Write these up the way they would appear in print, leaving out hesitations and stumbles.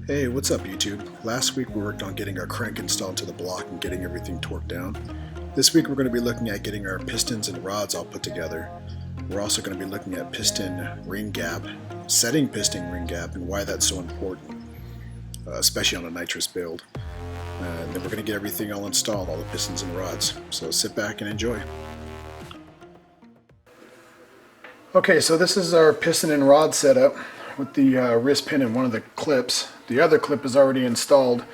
Hey, what's up YouTube? Last week we worked on getting our crank installed to the block and getting everything torqued down. This week we're going to be looking at getting our pistons and rods all put together. We're also going to be looking at piston ring gap, setting piston ring gap, and why that's so important, especially on a nitrous build. And then we're going to get everything all installed, all the pistons and rods. So sit back and enjoy. Okay, so this is our piston and rod setup with the wrist pin and one of the clips. The other clip is already installed.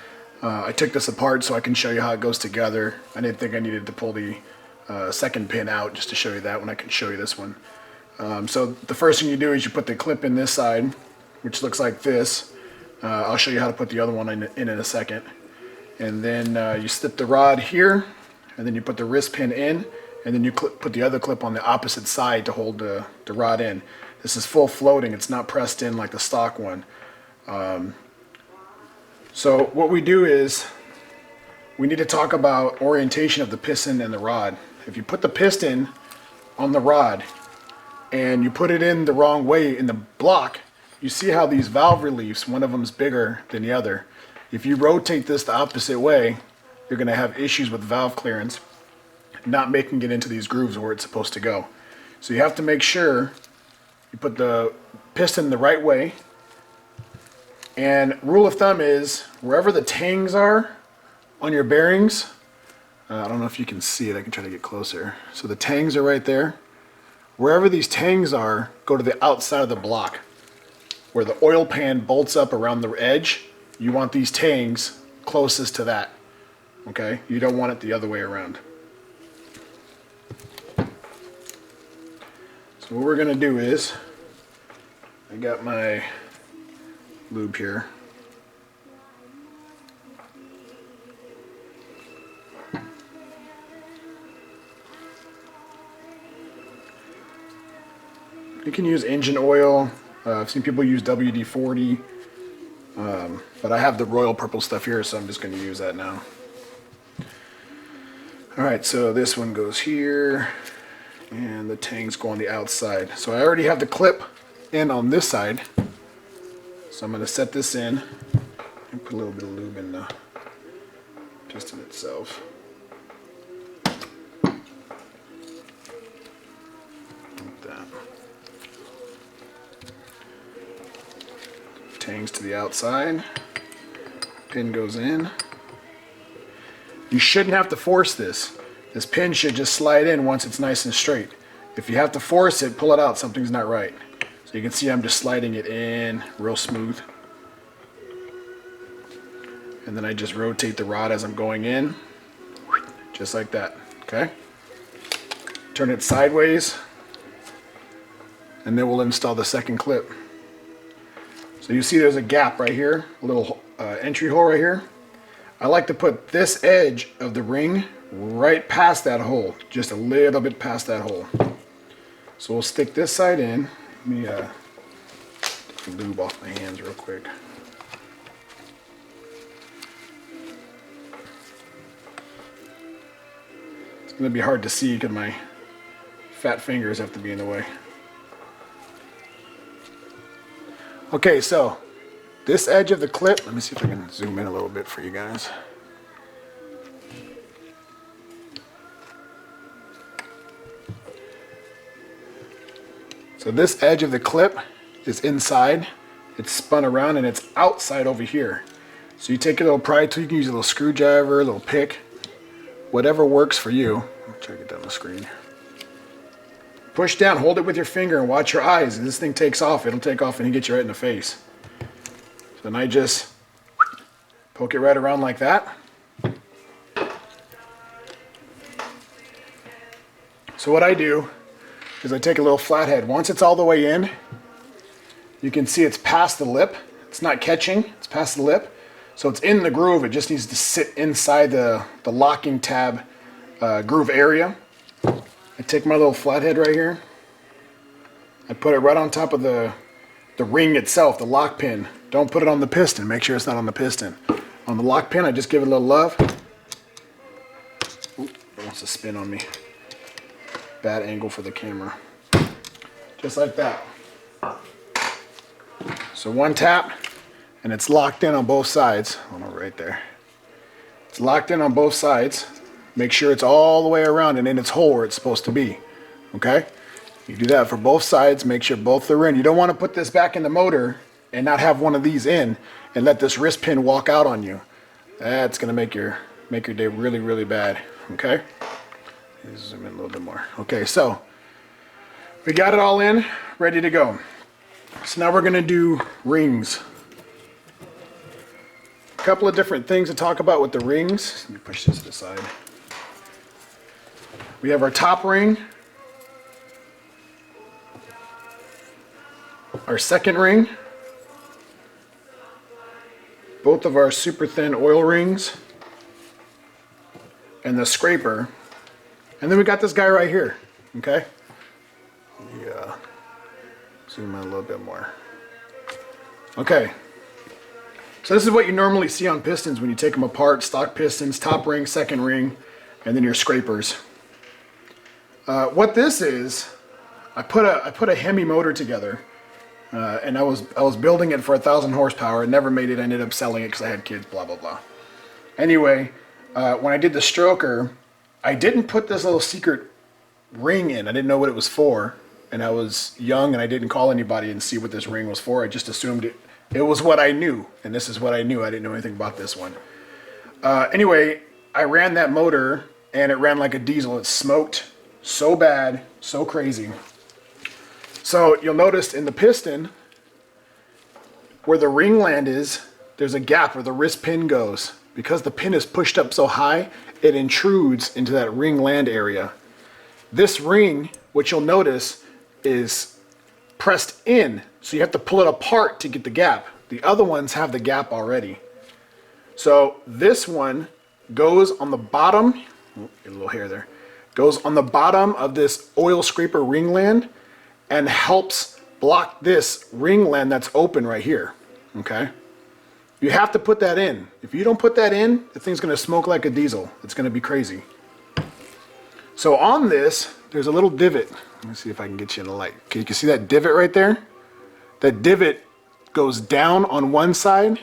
I took this apart so I can show you how it goes together. I didn't think I needed to pull the second pin out just to show you that when I can show you this one. So the first thing you do is you put the clip in this side, which looks like this. I'll show you how to put the other one in a second. And then you slip the rod here, and then you put the wrist pin in, and then you put the other clip on the opposite side to hold the rod in. This is full floating, it's not pressed in like the stock one. So what we do is we need to talk about orientation of the piston and the rod. If you put the piston on the rod and you put it in the wrong way in the block, you see how these valve reliefs, one of them's bigger than the other. If you rotate this the opposite way, you're going to have issues with valve clearance, not making it into these grooves where it's supposed to go. So you have to make sure you put the piston the right way. And rule of thumb is wherever the tangs are on your bearings, I don't know if you can see it, I can try to get closer. So the tangs are right there. Wherever these tangs are, go to the outside of the block. Where the oil pan bolts up around the edge, you want these tangs closest to that. Okay? You don't want it the other way around. So what we're going to do is, I got my lube here. You can use engine oil. I've seen people use WD-40, but I have the royal purple stuff here, so I'm just going to use that now. Alright, so this one goes here, and the tangs go on the outside. So I already have the clip in on this side. So I'm going to set this in and put a little bit of lube in the piston itself. Like that. Tangs to the outside. Pin goes in. You shouldn't have to force this. This pin should just slide in once it's nice and straight. If you have to force it, pull it out, something's not right. So you can see I'm just sliding it in real smooth. And then I just rotate the rod as I'm going in, just like that, okay? Turn it sideways, and then we'll install the second clip. So you see there's a gap right here, a little entry hole right here. I like to put this edge of the ring right past that hole, just a little bit past that hole. So we'll stick this side in. Let me take the lube off my hands real quick. It's going to be hard to see because my fat fingers have to be in the way. Okay, so this edge of the clip, let me see if I can zoom in a little bit for you guys. So this edge of the clip is inside, it's spun around, and it's outside over here. So you take a little pry tool, you can use a little screwdriver, a little pick, whatever works for you. I'll try to get down the screen. Push down, hold it with your finger, and watch your eyes. If this thing takes off, it'll take off and hit you right in the face. So then I just poke it right around like that. So what I do is I take a little flathead. Once it's all the way in, you can see it's past the lip. It's not catching, it's past the lip. So it's in the groove, it just needs to sit inside the locking tab groove area. I take my little flathead right here. I put it right on top of the ring itself, the lock pin. Don't put it on the piston, make sure it's not on the piston. On the lock pin, I just give it a little love. Oop, it wants to spin on me. Bad angle for the camera. Just like that. So one tap, and it's locked in on both sides. Hold on, right there. It's locked in on both sides. Make sure it's all the way around and in its hole where it's supposed to be. Okay? You do that for both sides. Make sure both are in. You don't want to put this back in the motor and not have one of these in and let this wrist pin walk out on you. That's going to make your day really, really bad. Okay? Zoom in a little bit more. Okay, so we got it all in, ready to go. So now we're going to do rings. A couple of different things to talk about with the rings. Let me push this to the side. We have our top ring, our second ring, both of our super thin oil rings, and the scraper. And then we got this guy right here, okay? Yeah, zoom in a little bit more. Okay. So this is what you normally see on pistons when you take them apart. Stock pistons, top ring, second ring, and then your scrapers. What this is, I put a Hemi motor together, and I was building it for 1,000 horsepower. It never made it. I ended up selling it because I had kids. Blah blah blah. Anyway, when I did the stroker, I didn't put this little secret ring in. I didn't know what it was for, and I was young and I didn't call anybody and see what this ring was for. I just assumed it was what I knew, and this is what I knew. I didn't know anything about this one. Anyway, I ran that motor, and it ran like a diesel. It smoked so bad, so crazy. So you'll notice in the piston, where the ring land is, there's a gap where the wrist pin goes. Because the pin is pushed up so high, it intrudes into that ring land area. This ring, what you'll notice, is pressed in, so you have to pull it apart to get the gap. The other ones have the gap already. So this one goes on the bottom, get a little hair there, goes on the bottom of this oil scraper ringland and helps block this ringland that's open right here, okay? You have to put that in. If you don't put that in, the thing's gonna smoke like a diesel. It's gonna be crazy. So on this, there's a little divot. Let me see if I can get you in the light. Okay, you can see that divot right there? That divot goes down on one side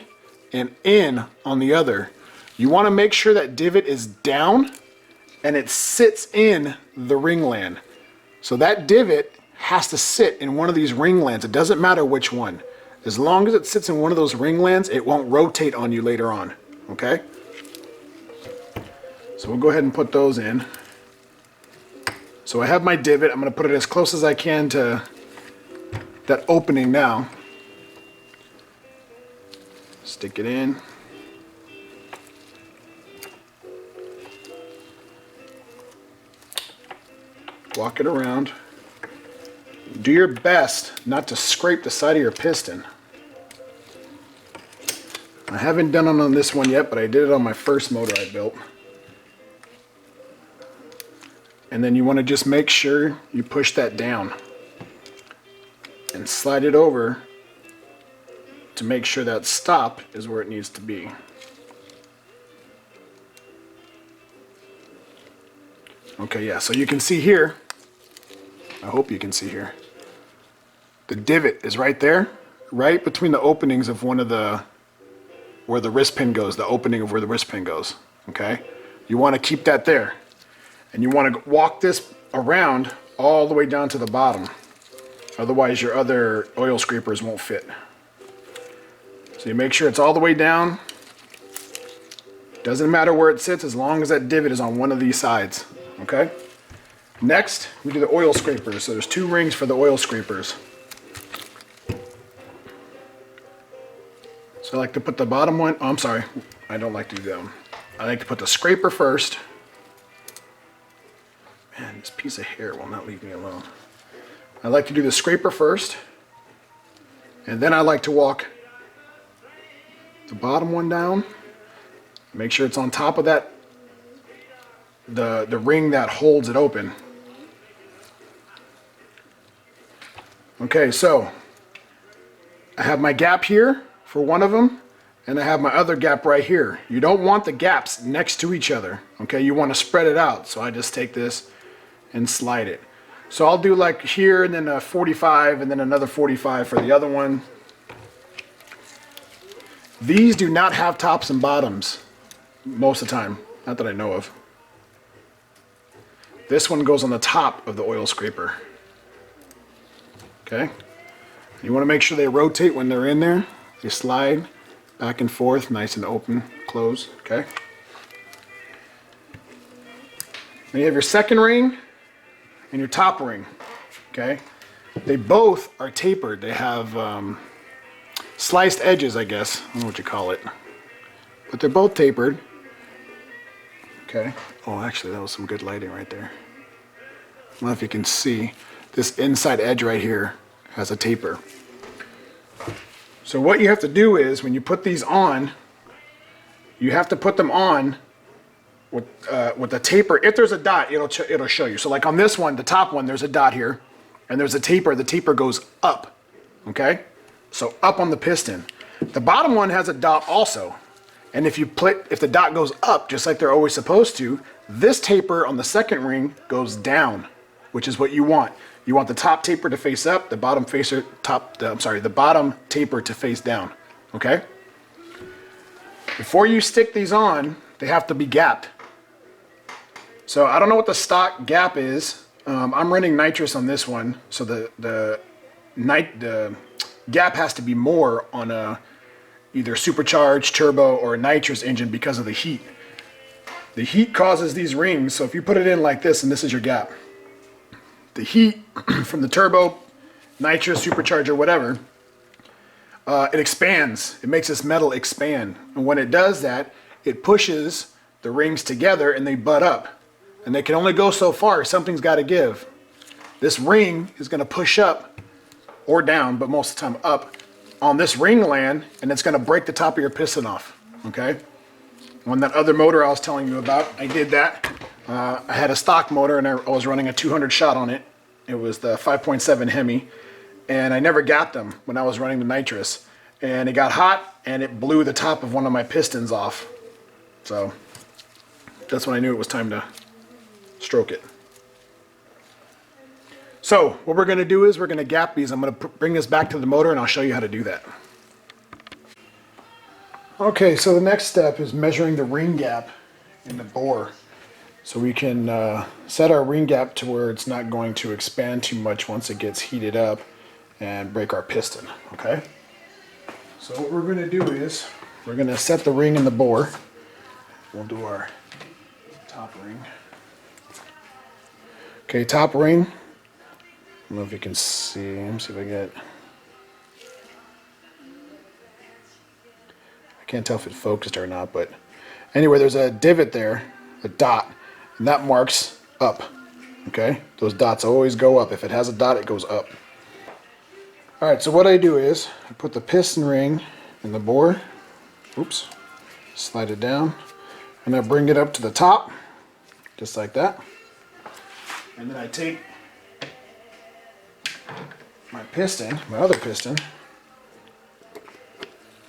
and in on the other. You wanna make sure that divot is down and it sits in the ringland. So that divot has to sit in one of these ringlands. It doesn't matter which one. As long as it sits in one of those ringlands, it won't rotate on you later on, okay? So we'll go ahead and put those in. So I have my divot. I'm gonna put it as close as I can to that opening now. Stick it in. Walk it around. Do your best not to scrape the side of your piston. I haven't done it on this one yet, but I did it on my first motor I built. And then you want to just make sure you push that down and slide it over to make sure that stop is where it needs to be. Okay, yeah, so you can see here, I hope you can see here, the divot is right there, right between the openings of one of the, where the wrist pin goes, the opening of where the wrist pin goes, okay? You want to keep that there. And you want to walk this around all the way down to the bottom. Otherwise your other oil scrapers won't fit. So you make sure it's all the way down. Doesn't matter where it sits as long as that divot is on one of these sides, okay? Next, we do the oil scrapers. So there's two rings for the oil scrapers. So I like to put the bottom one, oh, I'm sorry, I don't like to do that one. I like to put the scraper first. Man, this piece of hair will not leave me alone. I like to do the scraper first, and then I like to walk the bottom one down. Make sure it's on top of that, the ring that holds it open. Okay, so I have my gap here for one of them, and I have my other gap right here. You don't want the gaps next to each other, okay? You want to spread it out. So I just take this and slide it. So I'll do like here and then a 45 and then another 45 for the other one. These do not have tops and bottoms most of the time, not that I know of. This one goes on the top of the oil scraper. Okay? You want to make sure they rotate when they're in there. They slide back and forth, nice and open, close, okay? Then you have your second ring and your top ring, okay? They both are tapered. They have sliced edges, I guess. I don't know what you call it. But they're both tapered. Okay. Oh, actually, that was some good lighting right there. I don't know if you can see. This inside edge right here has a taper. So what you have to do is, when you put these on, you have to put them on with the taper. If there's a dot, it'll show you. So like on this one, the top one, there's a dot here, and there's a taper. The taper goes up, okay? So up on the piston. The bottom one has a dot also, and if the dot goes up, just like they're always supposed to, this taper on the second ring goes down, which is what you want. You want the top taper to face up, the bottom the bottom taper to face down, okay? Before you stick these on, they have to be gapped. So I don't know what the stock gap is. I'm running nitrous on this one, so the gap has to be more on a either supercharged, turbo, or a nitrous engine because of the heat. The heat causes these rings, so if you put it in like this, and this is your gap, the heat from the turbo, nitrous, supercharger, whatever, it expands. It makes this metal expand. And when it does that, it pushes the rings together and they butt up. And they can only go so far. Something's got to give. This ring is going to push up or down, but most of the time up, on this ring land, and it's going to break the top of your piston off. Okay? On that other motor I was telling you about, I did that. I had a stock motor and I was running a 200 shot on it. It was the 5.7 Hemi, and I never gapped them when I was running the nitrous. And it got hot and it blew the top of one of my pistons off. So that's when I knew it was time to stroke it. So what we're going to do is we're going to gap these. I'm going to bring this back to the motor and I'll show you how to do that. Okay, so the next step is measuring the ring gap in the bore. So we can set our ring gap to where it's not going to expand too much once it gets heated up and break our piston, okay? So what we're going to do is we're going to set the ring in the bore. We'll do our top ring. Okay, top ring. I don't know if you can see. Let me see if I get... I can't tell if it focused or not, but anyway, there's a divot there, a dot, and that marks up. Okay? Those dots always go up. If it has a dot, it goes up. Alright, so what I do is I put the piston ring in the bore. Oops. Slide it down. And I bring it up to the top, just like that. And then I take my piston, my other piston,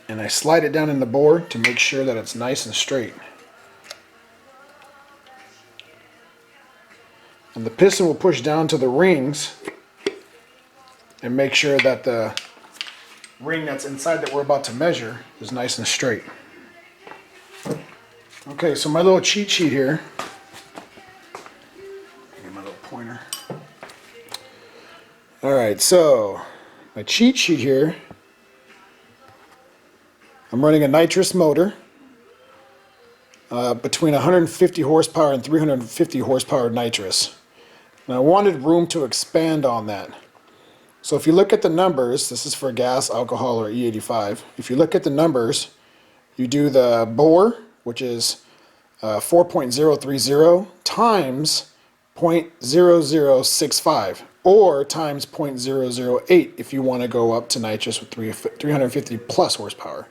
and I slide it down in the bore to make sure that it's nice and straight. And the piston will push down to the rings and make sure that the ring that's inside that we're about to measure is nice and straight. Okay, so my little cheat sheet here. Get my little pointer. Alright, so my cheat sheet here, I'm running a nitrous motor between 150 horsepower and 350 horsepower nitrous. And I wanted room to expand on that. So if you look at the numbers, this is for gas, alcohol, or E85. If you look at the numbers, you do the bore, which is 4.030 times 0.0065, or times 0.008 if you want to go up to nitrous with 350 plus horsepower.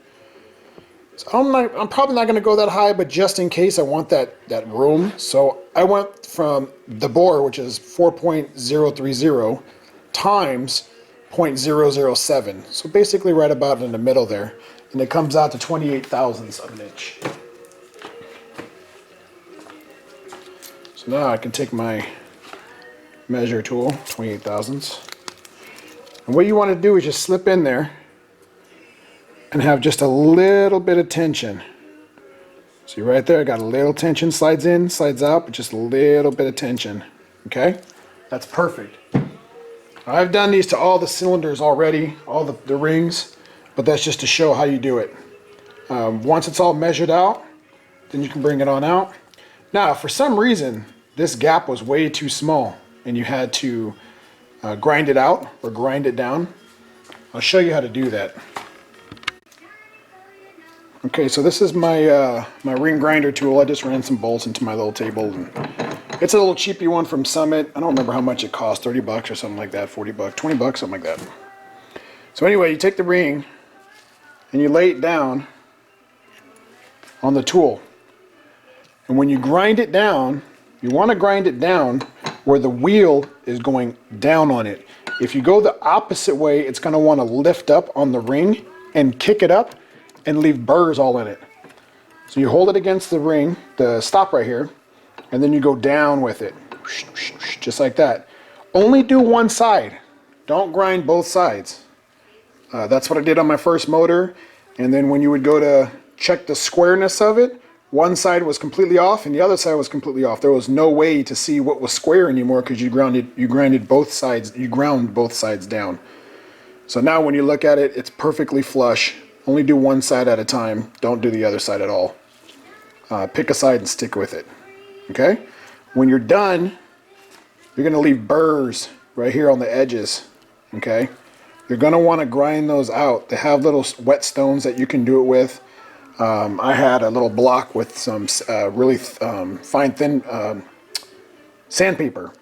So I'm probably not going to go that high, but just in case I want that room. So I went from the bore, which is 4.030 times 0.007. So basically right about in the middle there. And it comes out to 28 thousandths of an inch. So now I can take my measure tool, 28 thousandths. And what you want to do is just slip in there and have just a little bit of tension. See right there, I got a little tension, slides in, slides out, but just a little bit of tension. Okay, that's perfect. I've done these to all the cylinders already, all the rings, but that's just to show how you do it. Once it's all measured out, then you can bring it on out. Now, if for some reason this gap was way too small and you had to grind it out or grind it down, I'll show you how to do that. Okay, so this is my my ring grinder tool. I just ran some bolts into my little table. And it's a little cheapy one from Summit. I don't remember how much it cost, 30 bucks or something like that, 40 bucks, 20 bucks, something like that. So anyway, you take the ring and you lay it down on the tool. And when you grind it down, you want to grind it down where the wheel is going down on it. If you go the opposite way, it's going to want to lift up on the ring and kick it up and leave burrs all in it. So you hold it against the ring, the stop right here, and then you go down with it, just like that. Only do one side. Don't grind both sides. That's what I did on my first motor. And then when you would go to check the squareness of it, one side was completely off and the other side was completely off. There was no way to see what was square anymore because you ground both sides down. So now when you look at it, it's perfectly flush. Only do one side at a time. Don't do the other side at all. Pick a side and stick with it. Okay? When you're done, you're going to leave burrs right here on the edges. Okay? You're going to want to grind those out. They have little whetstones that you can do it with. I had a little block with some really fine, thin sandpaper.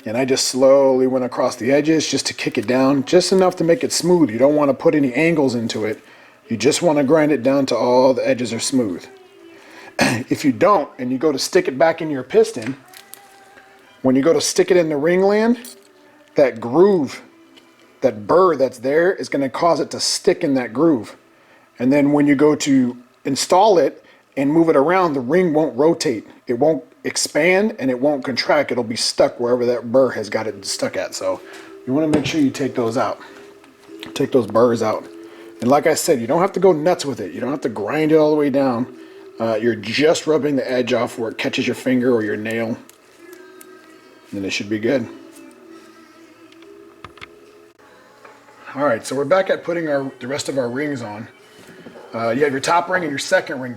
And I just slowly went across the edges just to kick it down, just enough to make it smooth. You don't want to put any angles into it. You just want to grind it down to all the edges are smooth. If you don't, and you go to stick it back in your piston, when you go to stick it in the ringland, that groove, that burr that's there is going to cause it to stick in that groove. And then when you go to install it and move it around, the ring won't rotate. It won't expand and it won't contract. It'll be stuck wherever that burr has got it stuck at. So you want to make sure you take those out. Take those burrs out. And like I said, you don't have to go nuts with it. You don't have to grind it all the way down. You're just rubbing the edge off where it catches your finger or your nail. And it should be good. Alright, so we're back at putting the rest of our rings on. You have your top ring and your second ring.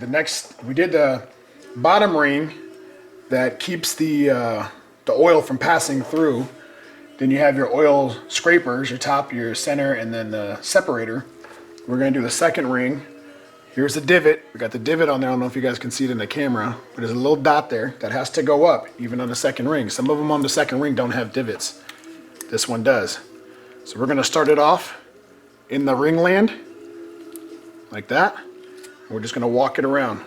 We did the bottom ring that keeps the oil from passing through. Then you have your oil scrapers, your top, your center, and then the separator. We're going to do the second ring. Here's the divot. We got the divot on there. I don't know if you guys can see it in the camera, but there's a little dot there that has to go up, even on the second ring. Some of them on the second ring don't have divots. This one does. So we're going to start it off in the ringland, like that. And we're just going to walk it around,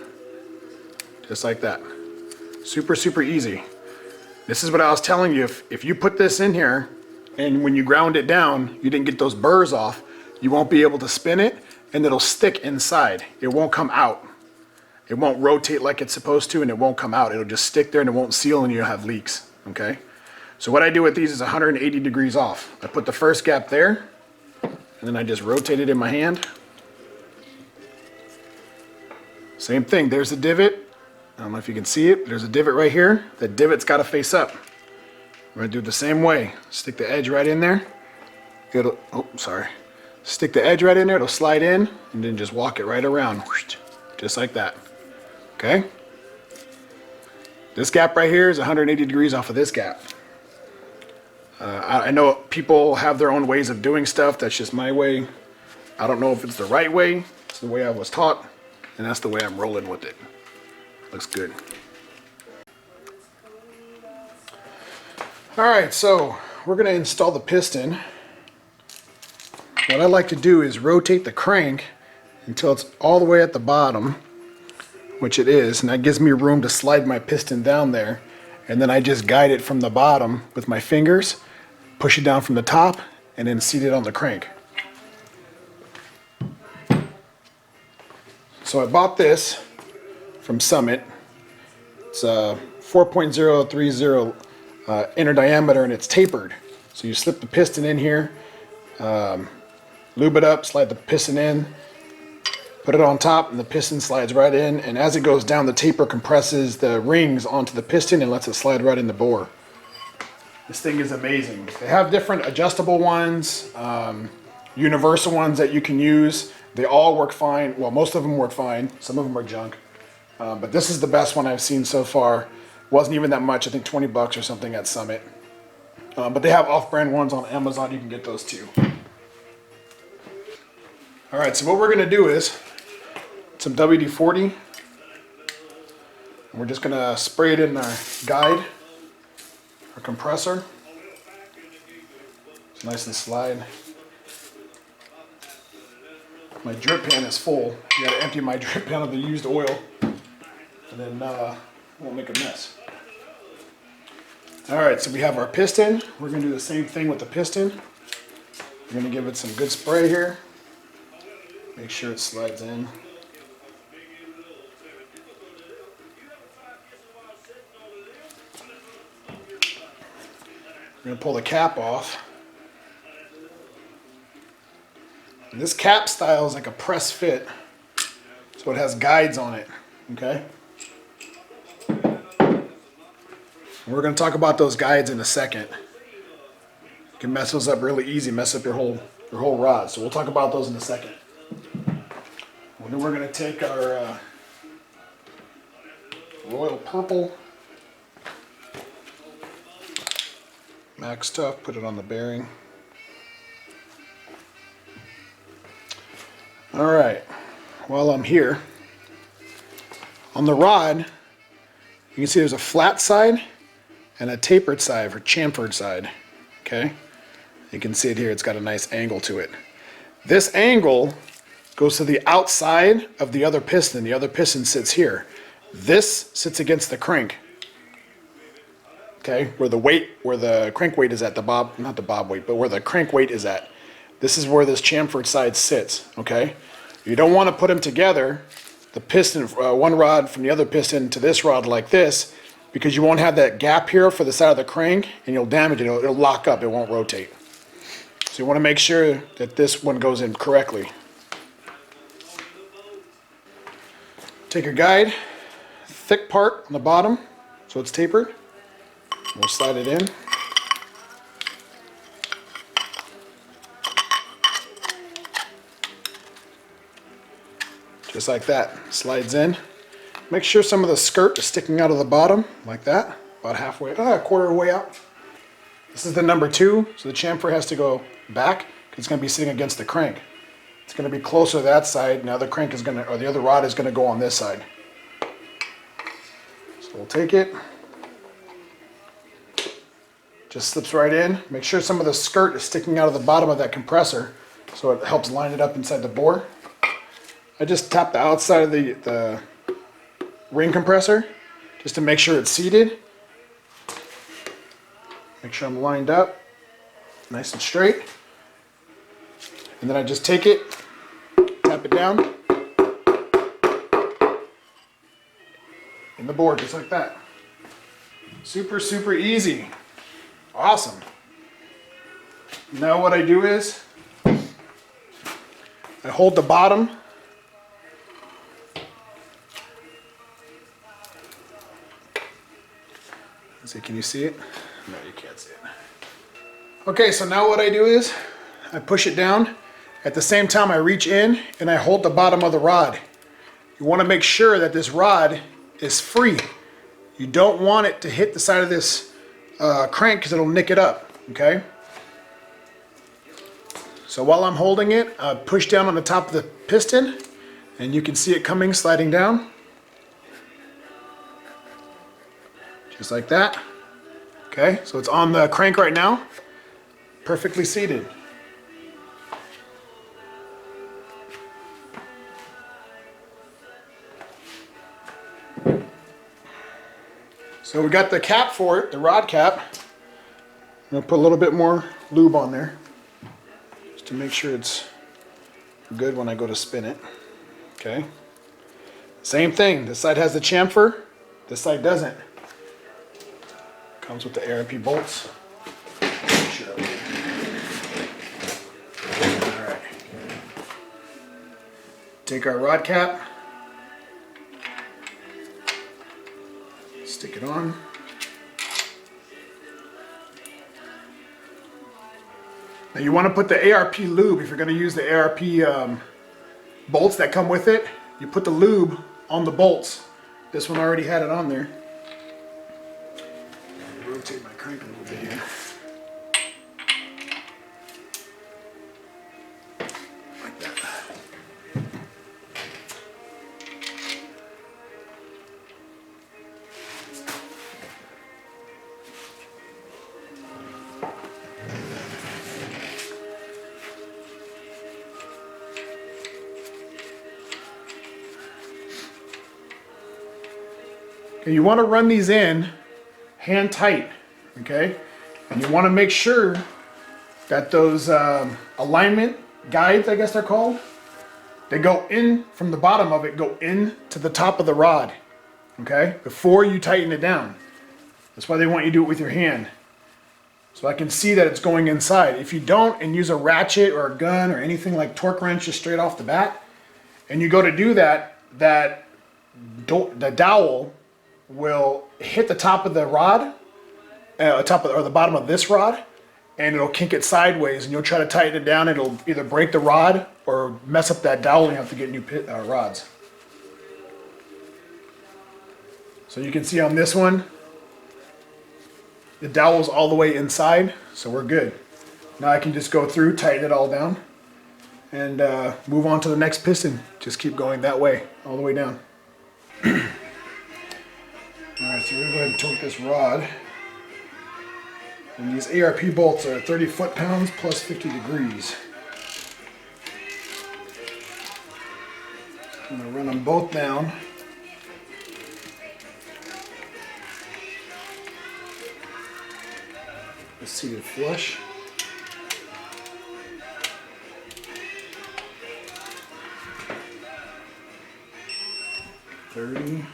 just like that. Super, super easy. This is what I was telling you. If you put this in here, and when you ground it down, you didn't get those burrs off, you won't be able to spin it, and it'll stick inside. It won't come out. It won't rotate like it's supposed to, and it won't come out. It'll just stick there, and it won't seal, and you'll have leaks. Okay? So what I do with these is 180 degrees off. I put the first gap there, and then I just rotate it in my hand. Same thing. There's the divot. I don't know if you can see it, but there's a divot right here. That divot's got to face up. We're going to do it the same way. Stick the edge right in there. Stick the edge right in there. It'll slide in, and then just walk it right around. Just like that. Okay? This gap right here is 180 degrees off of this gap. I know people have their own ways of doing stuff. That's just my way. I don't know if it's the right way. It's the way I was taught, and that's the way I'm rolling with it. Looks good. Alright, so we're going to install the piston. What I like to do is rotate the crank until it's all the way at the bottom, which it is, and that gives me room to slide my piston down there. And then I just guide it from the bottom with my fingers, push it down from the top, and then seat it on the crank. So I bought this from Summit. It's a 4.030 inner diameter, and it's tapered. So you slip the piston in here, lube it up, slide the piston in, Put it on top and the piston slides right in, and as it goes down, the taper compresses the rings onto the piston and lets it slide right in the bore. This thing is amazing. They have different adjustable ones, universal ones that you can use. They all work fine. Well, most of them work fine. Some of them are junk. But this is the best one I've seen so far. Wasn't even that much, I think 20 bucks or something at Summit. But they have off-brand ones on Amazon, you can get those too. All right, so what we're gonna do is some WD-40. We're just gonna spray it in our guide, our compressor. It's nice and slide. My drip pan is full. You gotta empty my drip pan of the used oil, and then won't make a mess. All right, so we have our piston. We're gonna do the same thing with the piston. We're gonna give it some good spray here. Make sure it slides in. We're gonna pull the cap off. And this cap style is like a press fit, so it has guides on it, okay? We're going to talk about those guides in a second. You can mess those up really easy, mess up your whole rod. So we'll talk about those in a second. Well, then we're going to take our royal purple Max Tough, put it on the bearing. All right, while I'm here, on the rod, you can see there's a flat side and a tapered side, or chamfered side, okay? You can see it here, it's got a nice angle to it. This angle goes to the outside of the other piston. The other piston sits here. This sits against the crank, okay? Where the crank weight is at, not the bob weight, but where the crank weight is at. This is where this chamfered side sits, okay? You don't want to put them together, the piston, one rod from the other piston to this rod like this, because you won't have that gap here for the side of the crank, and you'll damage it. It'll lock up, it won't rotate. So you want to make sure that this one goes in correctly. Take your guide, thick part on the bottom, so it's tapered. We'll slide it in. Just like that, slides in. Make sure some of the skirt is sticking out of the bottom, like that, about halfway, a quarter of the way out. This is the number 2, so the chamfer has to go back, because it's going to be sitting against the crank. It's going to be closer to that side, now the crank is going to, or the other rod is going to go on this side. So we'll take it, just slips right in. Make sure some of the skirt is sticking out of the bottom of that compressor, so it helps line it up inside the bore. I just tap the outside of the ring compressor just to make sure it's seated. Make sure I'm lined up, nice and straight. And then I just take it, tap it down in the board, just like that. Super, super easy. Awesome. Now what I do is I hold the bottom. See, can you see it? No, you can't see it. Okay, so now what I do is I push it down. At the same time, I reach in and I hold the bottom of the rod. You want to make sure that this rod is free. You don't want it to hit the side of this crank because it'll nick it up, okay? So while I'm holding it, I push down on the top of the piston and you can see it coming, sliding down. Just like that. Okay, so it's on the crank right now, perfectly seated. So we got the cap for it, the rod cap. I'm gonna put a little bit more lube on there, just to make sure it's good when I go to spin it. Okay. Same thing, this side has the chamfer, this side doesn't. Comes with the ARP bolts. Sure. Alright. take our rod cap, stick it on. Now you want to put the ARP lube, if you're going to use the ARP bolts that come with it, you put the lube on the bolts. This one already had it on there. Rotate my crank a little bit here. Like that. And you want to run these in hand tight, okay? And you want to make sure that those alignment guides, I guess they're called, they go in from the bottom of it, go in to the top of the rod, okay? Before you tighten it down. That's why they want you to do it with your hand. So I can see that it's going inside. If you don't and use a ratchet or a gun or anything like torque wrench just straight off the bat, and you go to do that, the dowel will hit the top of the rod, or the bottom of this rod, and it'll kink it sideways, and you'll try to tighten it down. It'll either break the rod or mess up that dowel, and you have to get new rods. So you can see on this one, the dowel's all the way inside, so we're good. Now I can just go through, tighten it all down, and move on to the next piston. Just keep going that way, all the way down. Alright, so we're going to go ahead and torque this rod. And these ARP bolts are 30 foot-pounds plus 50 degrees. I'm going to run them both down. Let's see it flush. $30.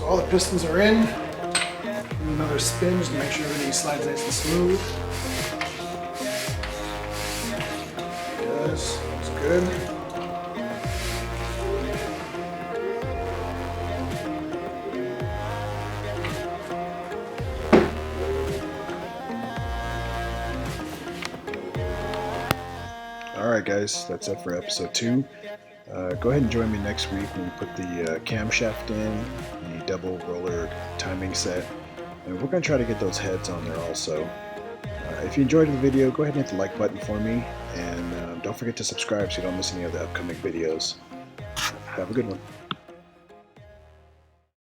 All the pistons are in. Another spin just to make sure everything slides nice and smooth. It does. It's good. Alright guys, that's it for episode 2. Go ahead and join me next week when we put the camshaft in, the double roller timing set, and we're going to try to get those heads on there also. If you enjoyed the video, go ahead and hit the like button for me, and don't forget to subscribe so you don't miss any of the upcoming videos. Have a good one.